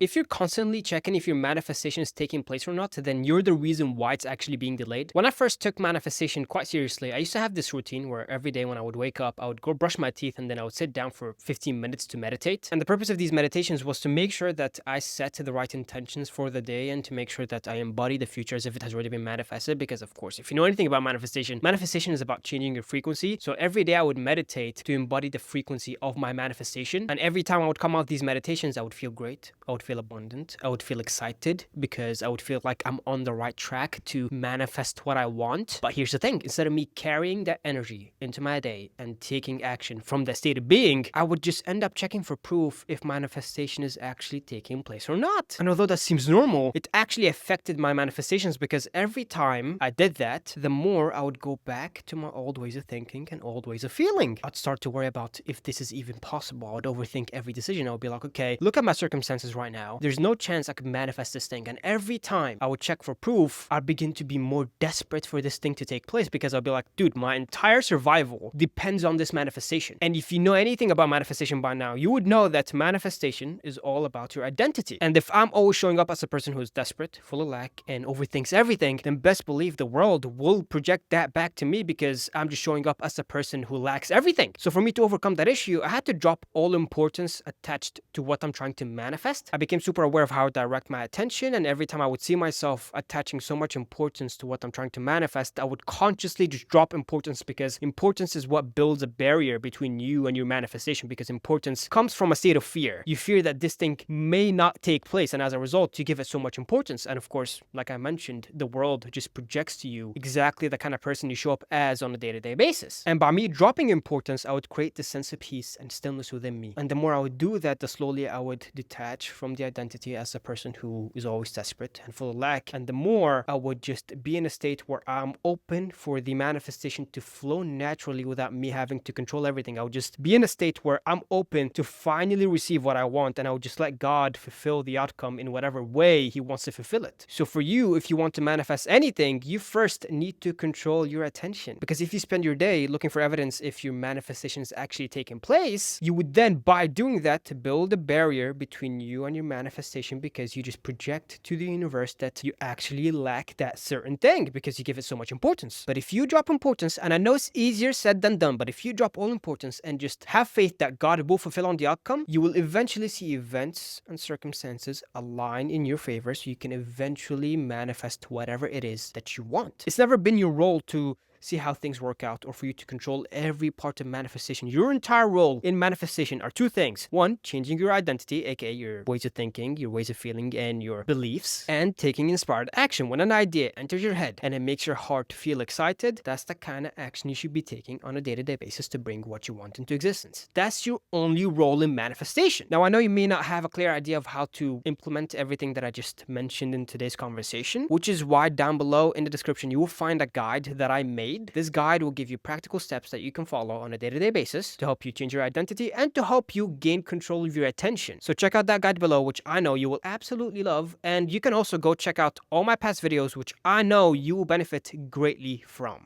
If you're constantly checking if your manifestation is taking place or not, then you're the reason why it's actually being delayed. When I first took manifestation quite seriously, I used to have this routine where every day when I would wake up, I would go brush my teeth and then I would sit down for 15 minutes to meditate. And the purpose of these meditations was to make sure that I set the right intentions for the day and to make sure that I embody the future as if it has already been manifested. Because, of course, if you know anything about manifestation, manifestation is about changing your frequency. So every day I would meditate to embody the frequency of my manifestation. And every time I would come out of these meditations, I would feel great. I would feel abundant. I would feel excited because I would feel like I'm on the right track to manifest what I want. But here's the thing, instead of me carrying that energy into my day and taking action from that state of being, I would just end up checking for proof if manifestation is actually taking place or not. And although that seems normal, it actually affected my manifestations because every time I did that, the more I would go back to my old ways of thinking and old ways of feeling. I'd start to worry about if this is even possible. I would overthink every decision. I would be like, okay, look at my circumstances right now. There's no chance I could manifest this thing. And every time I would check for proof, I'd begin to be more desperate for this thing to take place because I'll be like, dude, my entire survival depends on this manifestation. And if you know anything about manifestation by now, you would know that manifestation is all about your identity. And if I'm always showing up as a person who's desperate, full of lack, and overthinks everything, then best believe the world will project that back to me because I'm just showing up as a person who lacks everything. So for me to overcome that issue, I had to drop all importance attached to what I'm trying to manifest. I became super aware of how I direct my attention, and every time I would see myself attaching so much importance to what I'm trying to manifest, I would consciously just drop importance because importance is what builds a barrier between you and your manifestation, because importance comes from a state of fear. You fear that this thing may not take place, and as a result, you give it so much importance. And of course, like I mentioned, the world just projects to you exactly the kind of person you show up as on a day-to-day basis. And by me dropping importance, I would create this sense of peace and stillness within me. And the more I would do that, the slowly I would detach from the identity as a person who is always desperate and full of lack. And the more I would just be in a state where I'm open for the manifestation to flow naturally without me having to control everything. I would just be in a state where I'm open to finally receive what I want, and I would just let God fulfill the outcome in whatever way He wants to fulfill it. So for you, if you want to manifest anything, you first need to control your attention. Because if you spend your day looking for evidence if your manifestation is actually taking place, you would then, by doing that, to build a barrier between you and your manifestation, because you just project to the universe that you actually lack that certain thing because you give it so much importance. But if you drop importance, and I know it's easier said than done, but if you drop all importance and just have faith that God will fulfill on the outcome, you will eventually see events and circumstances align in your favor so you can eventually manifest whatever it is that you want. It's never been your role to see how things work out or for you to control every part of manifestation. Your entire role in manifestation are two things. One, changing your identity, aka your ways of thinking, your ways of feeling, and your beliefs, and taking inspired action. When an idea enters your head and it makes your heart feel excited, that's the kind of action you should be taking on a day-to-day basis to bring what you want into existence. That's your only role in manifestation. Now, I know you may not have a clear idea of how to implement everything that I just mentioned in today's conversation, which is why down below in the description you will find a guide that I made. This guide will give you practical steps that you can follow on a day-to-day basis to help you change your identity and to help you gain control of your attention. So check out that guide below, which I know you will absolutely love. And you can also go check out all my past videos, which I know you will benefit greatly from.